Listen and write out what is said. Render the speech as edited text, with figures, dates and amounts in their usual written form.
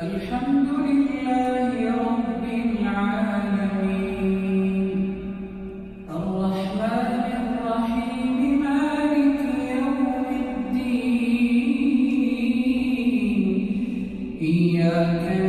الحمد لله رب العالمين الرحمن الرحيم مالك يوم الدين إياك